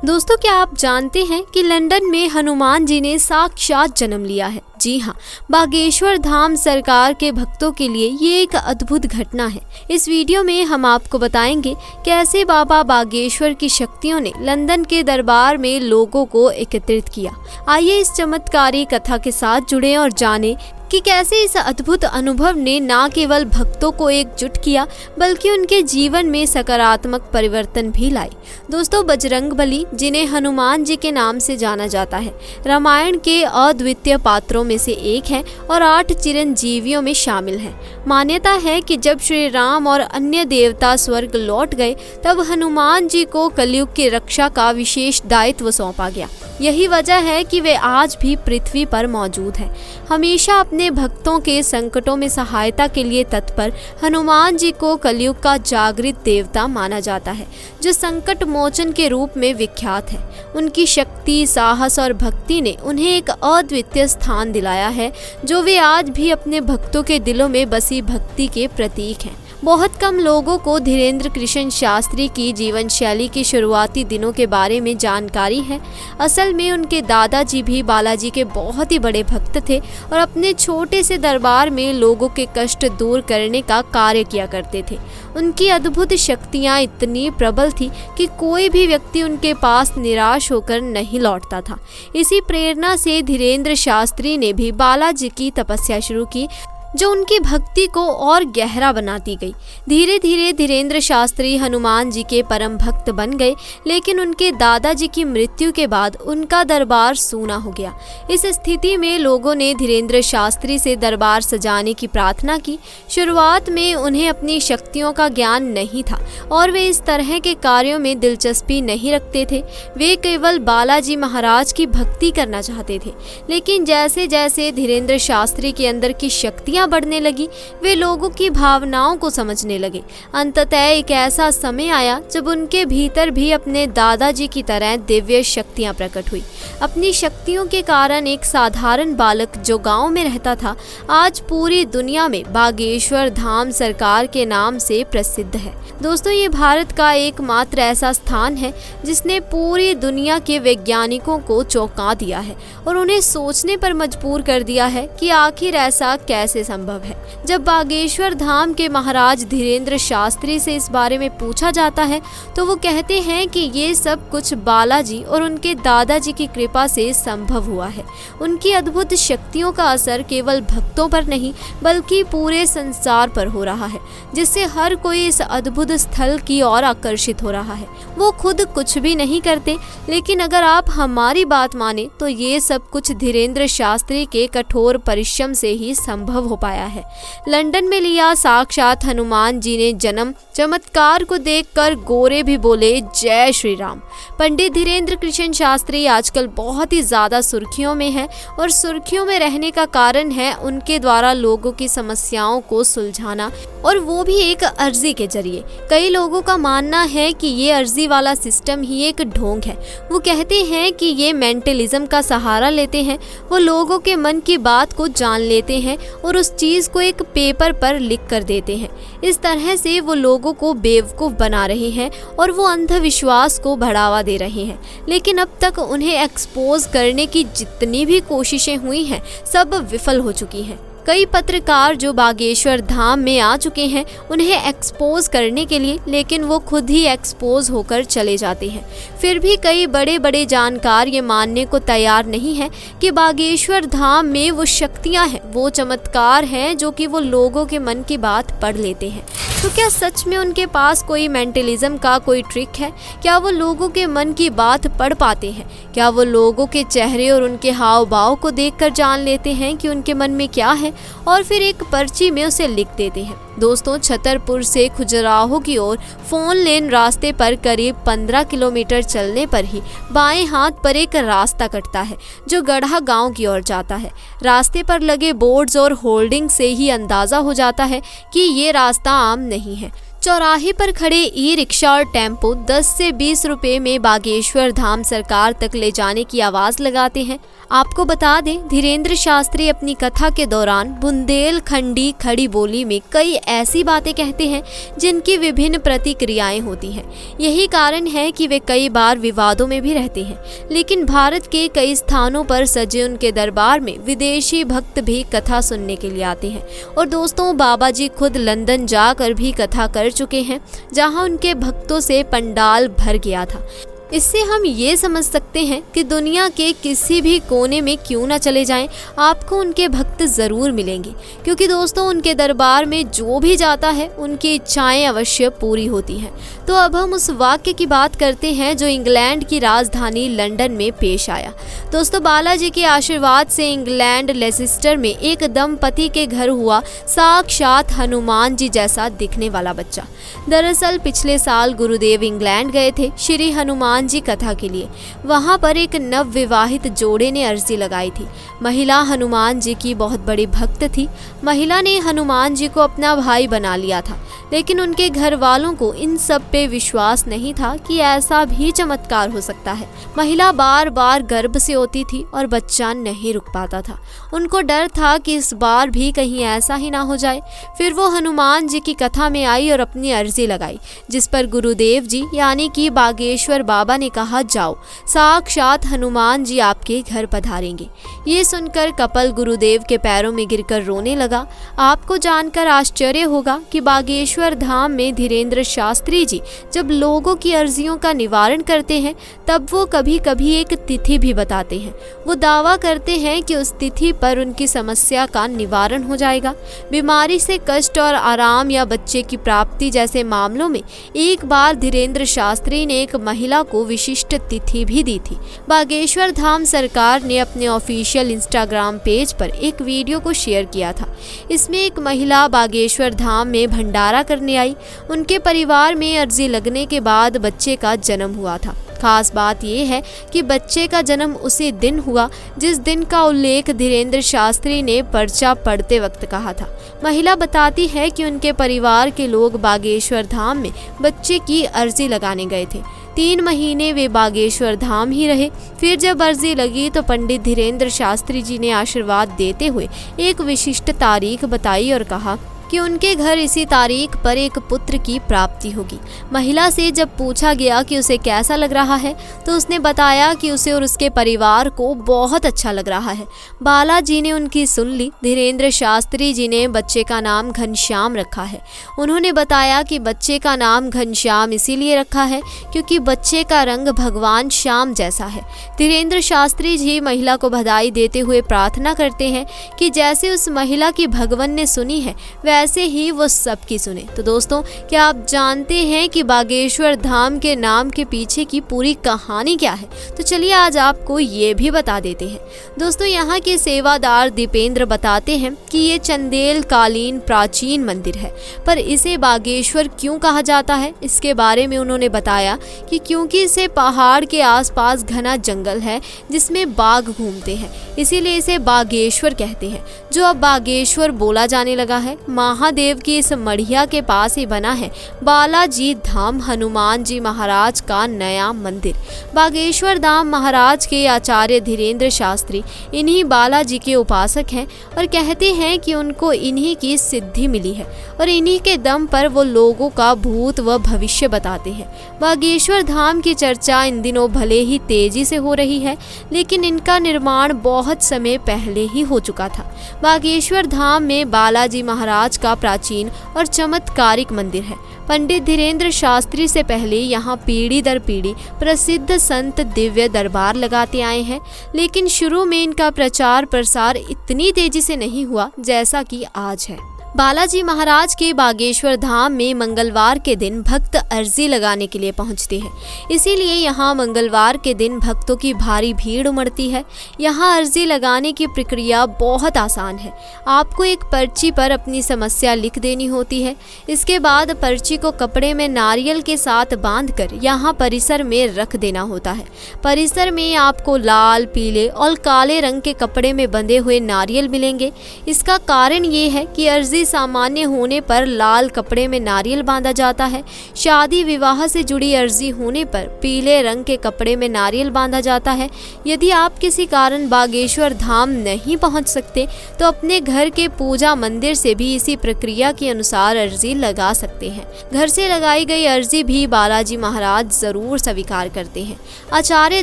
दोस्तों, क्या आप जानते हैं कि लंदन में हनुमान जी ने साक्षात जन्म लिया है। जी हाँ, बागेश्वर धाम सरकार के भक्तों के लिए ये एक अद्भुत घटना है। इस वीडियो में हम आपको बताएंगे कैसे बाबा बागेश्वर की शक्तियों ने लंदन के दरबार में लोगों को एकत्रित किया। आइए इस चमत्कारी कथा के साथ जुड़े और जानें कि कैसे इस अद्भुत अनुभव ने न केवल भक्तों को एकजुट किया बल्कि उनके जीवन में सकारात्मक परिवर्तन भी लाई। दोस्तों, बजरंगबली, जिन्हें हनुमान जी के नाम से जाना जाता है, रामायण के अद्वितीय पात्रों में से एक है और 8 चिरंजीवियों में शामिल है। मान्यता है कि जब श्री राम और अन्य देवता स्वर्ग लौट गए तब हनुमान जी को कलयुग की रक्षा का विशेष दायित्व सौंपा गया। यही वजह है कि वे आज भी पृथ्वी पर मौजूद हैं। हमेशा अपने भक्तों के संकटों में सहायता के लिए तत्पर हनुमान जी को कलयुग का जागृत देवता माना जाता है, जो संकट मोचन के रूप में विख्यात है। उनकी शक्ति, साहस और भक्ति ने उन्हें एक अद्वितीय स्थान दिलाया है, जो वे आज भी अपने भक्तों के दिलों में बसी भक्ति के प्रतीक हैं। बहुत कम लोगों को धीरेन्द्र कृष्ण शास्त्री की जीवन शैली के शुरुआती दिनों के बारे में जानकारी है। असल में उनके दादाजी भी बालाजी के बहुत ही बड़े भक्त थे और अपने छोटे से दरबार में लोगों के कष्ट दूर करने का कार्य किया करते थे। उनकी अद्भुत शक्तियाँ इतनी प्रबल थी कि कोई भी व्यक्ति उनके पास निराश होकर नहीं लौटता था। इसी प्रेरणा से धीरेन्द्र शास्त्री ने भी बालाजी की तपस्या शुरू की, जो उनकी भक्ति को और गहरा बनाती गई। धीरे धीरे धीरेन्द्र शास्त्री हनुमान जी के परम भक्त बन गए, लेकिन उनके दादाजी की मृत्यु के बाद उनका दरबार सूना हो गया। इस स्थिति में लोगों ने धीरेन्द्र शास्त्री से दरबार सजाने की प्रार्थना की। शुरुआत में उन्हें अपनी शक्तियों का ज्ञान नहीं था और वे इस तरह के कार्यों में दिलचस्पी नहीं रखते थे। वे केवल बालाजी महाराज की भक्ति करना चाहते थे। लेकिन जैसे जैसे धीरेन्द्र शास्त्री के अंदर की शक्तियाँ बढ़ने लगी, वे लोगों की भावनाओं को समझने लगे। अंततः एक ऐसा समय आया जब उनके भीतर भी अपने दादाजी की तरह दिव्य शक्तियां प्रकट हुई। अपनी शक्तियों के कारण एक साधारण बालक जो गांव में रहता था, आज पूरी दुनिया में बागेश्वर धाम सरकार के नाम से प्रसिद्ध है। दोस्तों, ये भारत का एकमात्र ऐसा स्थान है जिसने पूरी दुनिया के वैज्ञानिकों को चौंका दिया है और उन्हें सोचने पर मजबूर कर दिया है कि आखिर ऐसा कैसे संभव है। जब बागेश्वर धाम के महाराज धीरेन्द्र शास्त्री से इस बारे में पूछा जाता है तो वो कहते हैं कि ये सब कुछ बालाजी और उनके दादाजी की कृपा से संभव हुआ है। उनकी अद्भुत शक्तियों का असर केवल भक्तों पर नहीं बल्कि पूरे संसार पर हो रहा है, जिससे हर कोई इस अद्भुत स्थल की ओर आकर्षित हो रहा है। वो खुद कुछ भी नहीं करते, लेकिन अगर आप हमारी बात माने तो ये सब कुछ धीरेन्द्र शास्त्री के कठोर परिश्रम से ही संभव हो पाया है। लंदन में लिया साक्षात हनुमान जी ने जन्म। चमत्कार को देखकर गोरे भी बोले जय श्री राम। पंडित धीरेन्द्र कृष्ण शास्त्री आजकल बहुत ही ज्यादा सुर्खियों में है और सुर्खियों में रहने का कारण है उनके द्वारा लोगों की समस्याओं को सुलझाना, और वो भी एक अर्जी के जरिए। कई लोगों का मानना है कि ये अर्जी वाला सिस्टम ही एक ढोंग है। वो कहते हैं कि ये मेंटलिज्म का सहारा लेते हैं। वो लोगों के मन की बात को जान लेते हैं और उस चीज को एक पेपर पर लिख कर देते हैं। इस तरह से वो लोगों को बेवकूफ बना रहे हैं और वो अंधविश्वास को बढ़ावा दे रहे हैं। लेकिन अब तक उन्हें एक्सपोज करने की जितनी भी कोशिशें हुई हैं, सब विफल हो चुकी हैं। कई पत्रकार जो बागेश्वर धाम में आ चुके हैं उन्हें एक्सपोज करने के लिए, लेकिन वो खुद ही एक्सपोज होकर चले जाते हैं। फिर भी कई बड़े बड़े जानकार ये मानने को तैयार नहीं है कि बागेश्वर धाम में वो शक्तियां हैं, वो चमत्कार हैं जो कि वो लोगों के मन की बात पढ़ लेते हैं। तो क्या सच में उनके पास कोई मेंटलिज्म का कोई ट्रिक है? क्या वो लोगों के मन की बात पढ़ पाते हैं? क्या वो लोगों के चेहरे और उनके हाव भाव को देखकर जान लेते हैं कि उनके मन में क्या है और फिर एक पर्ची में उसे लिख देते हैं? दोस्तों, छतरपुर से खजुराहो की ओर फोन लेन रास्ते पर करीब 15 किलोमीटर चलने पर ही बाएं हाथ पर एक रास्ता कटता है जो गढ़ा गांव की ओर जाता है। रास्ते पर लगे बोर्ड्स और होल्डिंग से ही अंदाजा हो जाता है कि ये रास्ता आम नहीं है। चौराहे पर खड़े ई रिक्शा और टेम्पो 10 से 20 रुपए में बागेश्वर धाम सरकार तक ले जाने की आवाज लगाते हैं। आपको बता दें, धीरेन्द्र शास्त्री अपनी कथा के दौरान बुंदेलखंडी खड़ी बोली में कई ऐसी बातें कहते हैं जिनकी विभिन्न प्रतिक्रियाएं होती हैं। यही कारण है कि वे कई बार विवादों में भी रहते हैं। लेकिन भारत के कई स्थानों पर सजे उनके दरबार में विदेशी भक्त भी कथा सुनने के लिए आते हैं। और दोस्तों, बाबा जी खुद लंदन जाकर भी कथा कर चुके हैं, जहां उनके भक्तों से पंडाल भर गया था। इससे हम ये समझ सकते हैं कि दुनिया के किसी भी कोने में क्यों ना चले जाएं, आपको उनके भक्त ज़रूर मिलेंगे। क्योंकि दोस्तों, उनके दरबार में जो भी जाता है उनकी इच्छाएं अवश्य पूरी होती हैं। तो अब हम उस वाक्य की बात करते हैं जो इंग्लैंड की राजधानी लंदन में पेश आया। दोस्तों, बालाजी के आशीर्वाद से इंग्लैंड लेसिस्टर में एक दंपति के घर हुआ साक्षात हनुमान जी जैसा दिखने वाला बच्चा। दरअसल पिछले साल गुरुदेव इंग्लैंड गए थे श्री हनुमान जी कथा के लिए। वहां पर एक नवविवाहित जोड़े ने अर्जी लगाई थी। महिला हनुमान जी की बहुत बड़ी भक्त थी। महिला ने हनुमान जी को अपना भाई बना लिया था, लेकिन उनके घर वालों को इन सब पे विश्वास नहीं था कि ऐसा भी चमत्कार हो सकता है। महिला बार बार गर्भ से होती थी और बच्चा नहीं रुक पाता था। उनको डर था कि इस बार भी कहीं ऐसा ही ना हो जाए। फिर वो हनुमान जी की कथा में आई और अपनी अर्जी लगाई, जिस पर गुरुदेव जी यानी कि बागेश्वर बाबा ने कहा, जाओ, साक्षात हनुमान जी आपके घर पधारेंगे। ये सुनकर कपल गुरुदेव के पैरों में गिरकर रोने लगा। आपको जानकर आश्चर्य होगा कि बागेश्वर धाम में धीरेन्द्र शास्त्री जी जब लोगों की अर्जियों का निवारण करते हैं, तब वो कभी कभी एक तिथि भी बताते हैं। वो दावा करते हैं कि उस तिथि पर उनकी समस्या का निवारण हो जाएगा। बीमारी से कष्ट और आराम या बच्चे की प्राप्ति जैसे मामलों में एक बार धीरेन्द्र शास्त्री ने एक महिला को विशिष्ट तिथि भी दी थी। बागेश्वर धाम सरकार ने अपने ऑफिशियल इंस्टाग्राम पेज पर एक वीडियो को शेयर किया था। इसमें एक महिला बागेश्वर धाम में भंडारा करने आई। उनके परिवार में अर्जी लगने के बाद बच्चे का जन्म हुआ था। खास बात यह है कि बच्चे का जन्म उसी दिन हुआ जिस दिन का उल्लेख धीरेन्द्र शास्त्री ने पर्चा पढ़ते वक्त कहा था। महिला बताती है कि उनके परिवार के लोग बागेश्वर धाम में बच्चे की अर्जी लगाने गए थे। 3 महीने वे बागेश्वर धाम ही रहे। फिर जब अर्जी लगी तो पंडित धीरेन्द्र शास्त्री जी ने आशीर्वाद देते हुए एक विशिष्ट तारीख बताई और कहा कि उनके घर इसी तारीख पर एक पुत्र की प्राप्ति होगी। महिला से जब पूछा गया कि उसे कैसा लग रहा है, तो उसने बताया कि उसे और उसके परिवार को बहुत अच्छा लग रहा है। बालाजी ने उनकी सुन ली। धीरेन्द्र शास्त्री जी ने बच्चे का नाम घनश्याम रखा है। उन्होंने बताया कि बच्चे का नाम घनश्याम इसीलिए रखा है क्योंकि बच्चे का रंग भगवान श्याम जैसा है। धीरेन्द्र शास्त्री जी महिला को बधाई देते हुए प्रार्थना करते हैं कि जैसे उस महिला की भगवान ने सुनी है, वैसे ही वो सबकी सुने। तो दोस्तों, क्या आप जानते हैं कि बागेश्वर धाम के नाम के पीछे की पूरी कहानी क्या है? तो चलिए आज आपको ये भी बता देते हैं। दोस्तों, यहाँ के सेवादार दीपेंद्र बताते हैं कि ये चंदेल कालीन प्राचीन मंदिर है, पर इसे बागेश्वर क्यों कहा जाता है, इसके बारे में उन्होंने बताया कि क्योंकि इसे पहाड़ के आसपास घना जंगल है जिसमें बाघ घूमते हैं, इसीलिए इसे बागेश्वर कहते हैं, जो अब बागेश्वर बोला जाने लगा है। महादेव की इस मढ़िया के पास ही बना है बालाजी धाम हनुमान जी महाराज का नया मंदिर। बागेश्वर धाम महाराज के आचार्य धीरेन्द्र शास्त्री इन्हीं बालाजी के उपासक हैं और कहते हैं कि उनको इन्हीं की सिद्धि मिली है और इन्हीं के दम पर वो लोगों का भूत व भविष्य बताते हैं। बागेश्वर धाम की चर्चा इन दिनों भले ही तेजी से हो रही है, लेकिन इनका निर्माण बहुत समय पहले ही हो चुका था। बागेश्वर धाम में बालाजी महाराज का प्राचीन और चमत्कारिक मंदिर है। पंडित धीरेन्द्र शास्त्री से पहले यहाँ पीढ़ी दर पीढ़ी प्रसिद्ध संत दिव्य दरबार लगाते आए हैं, लेकिन शुरू में इनका प्रचार प्रसार इतनी तेजी से नहीं हुआ जैसा कि आज है। बालाजी महाराज के बागेश्वर धाम में मंगलवार के दिन भक्त अर्जी लगाने के लिए पहुंचते हैं, इसीलिए यहाँ मंगलवार के दिन भक्तों की भारी भीड़ उमड़ती है। यहाँ अर्जी लगाने की प्रक्रिया बहुत आसान है। आपको एक पर्ची पर अपनी समस्या लिख देनी होती है। इसके बाद पर्ची को कपड़े में नारियल के साथ बांधकर यहाँ परिसर में रख देना होता है। परिसर में आपको लाल, पीले और काले रंग के कपड़े में बंधे हुए नारियल मिलेंगे। इसका कारण ये है कि अर्जी सामान्य होने पर लाल कपड़े में नारियल बांधा जाता है। शादी विवाह से जुड़ी अर्जी होने पर पीले रंग के कपड़े में नारियल बांधा जाता है। यदि आप किसी कारण बागेश्वर धाम नहीं पहुंच सकते तो अपने घर के पूजा मंदिर से भी इसी प्रक्रिया के अनुसार अर्जी लगा सकते हैं। घर से लगाई गई अर्जी भी बालाजी महाराज जरूर स्वीकार करते हैं। आचार्य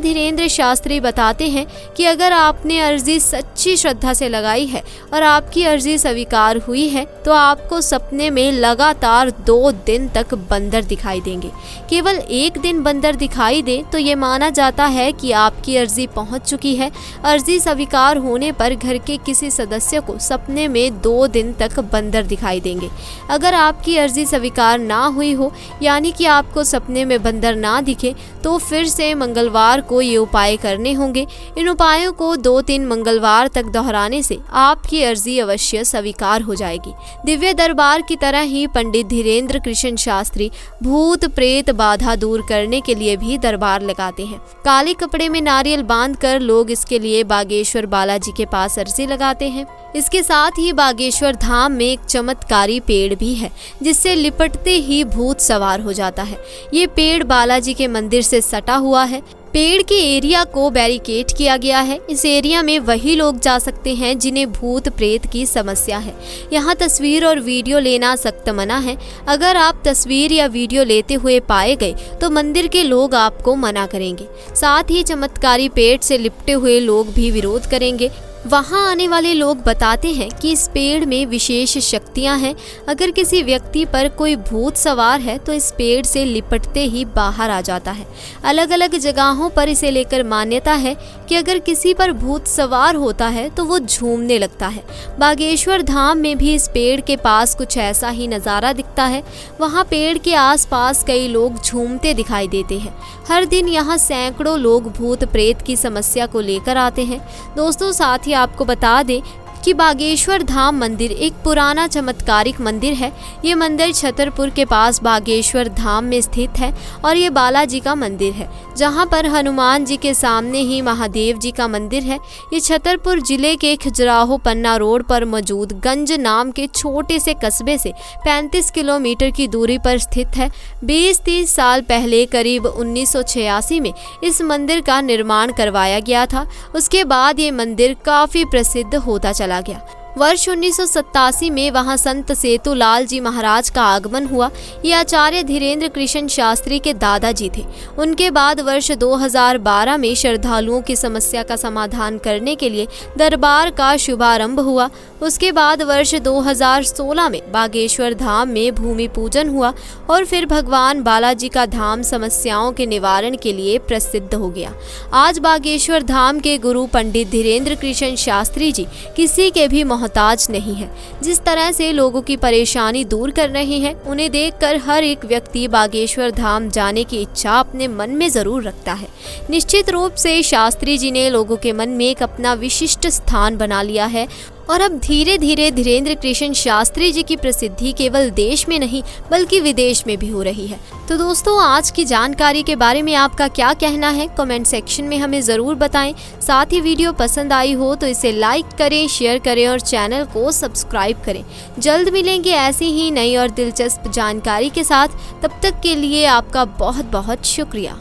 धीरेन्द्र शास्त्री बताते हैं कि अगर आपने अर्जी सच्ची श्रद्धा से लगाई है और आपकी अर्जी स्वीकार हुई है तो आपको सपने में लगातार 2 दिन तक बंदर दिखाई देंगे। केवल एक दिन बंदर दिखाई दे तो ये माना जाता है कि आपकी अर्जी पहुंच चुकी है। अर्जी स्वीकार होने पर घर के किसी सदस्य को सपने में 2 दिन तक बंदर दिखाई देंगे। अगर आपकी अर्जी स्वीकार ना हुई हो यानी कि आपको सपने में बंदर ना दिखे तो फिर से मंगलवार को ये उपाय करने होंगे। इन उपायों को 2-3 मंगलवार तक दोहराने से आपकी अर्जी अवश्य स्वीकार हो जाएगी। दिव्य दरबार की तरह ही पंडित धीरेन्द्र कृष्ण शास्त्री भूत प्रेत बाधा दूर करने के लिए भी दरबार लगाते हैं। काले कपड़े में नारियल बांधकर लोग इसके लिए बागेश्वर बालाजी के पास अर्जी लगाते हैं। इसके साथ ही बागेश्वर धाम में एक चमत्कारी पेड़ भी है जिससे लिपटते ही भूत सवार हो जाता है। ये पेड़ बालाजी के मंदिर से सटा हुआ है। पेड़ के एरिया को बैरिकेड किया गया है। इस एरिया में वही लोग जा सकते हैं जिन्हें भूत प्रेत की समस्या है। यहाँ तस्वीर और वीडियो लेना सख्त मना है। अगर आप तस्वीर या वीडियो लेते हुए पाए गए तो मंदिर के लोग आपको मना करेंगे। साथ ही चमत्कारी पेड़ से लिपटे हुए लोग भी विरोध करेंगे। वहां आने वाले लोग बताते हैं कि इस पेड़ में विशेष शक्तियां हैं। अगर किसी व्यक्ति पर कोई भूत सवार है तो इस पेड़ से लिपटते ही बाहर आ जाता है। अलग अलग जगहों पर इसे लेकर मान्यता है कि अगर किसी पर भूत सवार होता है तो वो झूमने लगता है। बागेश्वर धाम में भी इस पेड़ के पास कुछ ऐसा ही नज़ारा दिखता है। वहाँ पेड़ के आसपास कई लोग झूमते दिखाई देते हैं। हर दिन यहाँ सैकड़ों लोग भूत प्रेत की समस्या को लेकर आते हैं। दोस्तों, साथ ही आपको बता दें कि बागेश्वर धाम मंदिर एक पुराना चमत्कारिक मंदिर है। ये मंदिर छतरपुर के पास बागेश्वर धाम में स्थित है और ये बालाजी का मंदिर है जहाँ पर हनुमान जी के सामने ही महादेव जी का मंदिर है। ये छतरपुर जिले के खजुराहो पन्ना रोड पर मौजूद गंज नाम के छोटे से कस्बे से 35 किलोमीटर की दूरी पर स्थित है। 20-30 साल पहले करीब 1986 में इस मंदिर का निर्माण करवाया गया था। उसके बाद ये मंदिर काफ़ी प्रसिद्ध होता चला गया। वर्ष 1987 में वहां संत सेतुलाल जी महाराज का आगमन हुआ। ये आचार्य धीरेन्द्र कृष्ण शास्त्री के दादाजी थे। उनके बाद वर्ष 2012 में श्रद्धालुओं की समस्या का समाधान करने के लिए दरबार का शुभारंभ हुआ। उसके बाद वर्ष 2016 में बागेश्वर धाम में भूमि पूजन हुआ और फिर भगवान बालाजी का धाम समस्याओं के निवारण के लिए प्रसिद्ध हो गया। आज बागेश्वर धाम के गुरु पंडित धीरेन्द्र कृष्ण शास्त्री जी किसी के भी मोहताज नहीं है। जिस तरह से लोगों की परेशानी दूर कर रहे हैं उन्हें देखकर हर एक व्यक्ति बागेश्वर धाम जाने की इच्छा अपने मन में जरूर रखता है। निश्चित रूप से शास्त्री जी ने लोगों के मन में एक अपना विशिष्ट स्थान बना लिया है और अब धीरे धीरे धीरेन्द्र कृष्ण शास्त्री जी की प्रसिद्धि केवल देश में नहीं बल्कि विदेश में भी हो रही है। तो दोस्तों, आज की जानकारी के बारे में आपका क्या कहना है कमेंट सेक्शन में हमें ज़रूर बताएं। साथ ही वीडियो पसंद आई हो तो इसे लाइक करें, शेयर करें और चैनल को सब्सक्राइब करें। जल्द मिलेंगे ऐसी ही नई और दिलचस्प जानकारी के साथ। तब तक के लिए आपका बहुत बहुत शुक्रिया।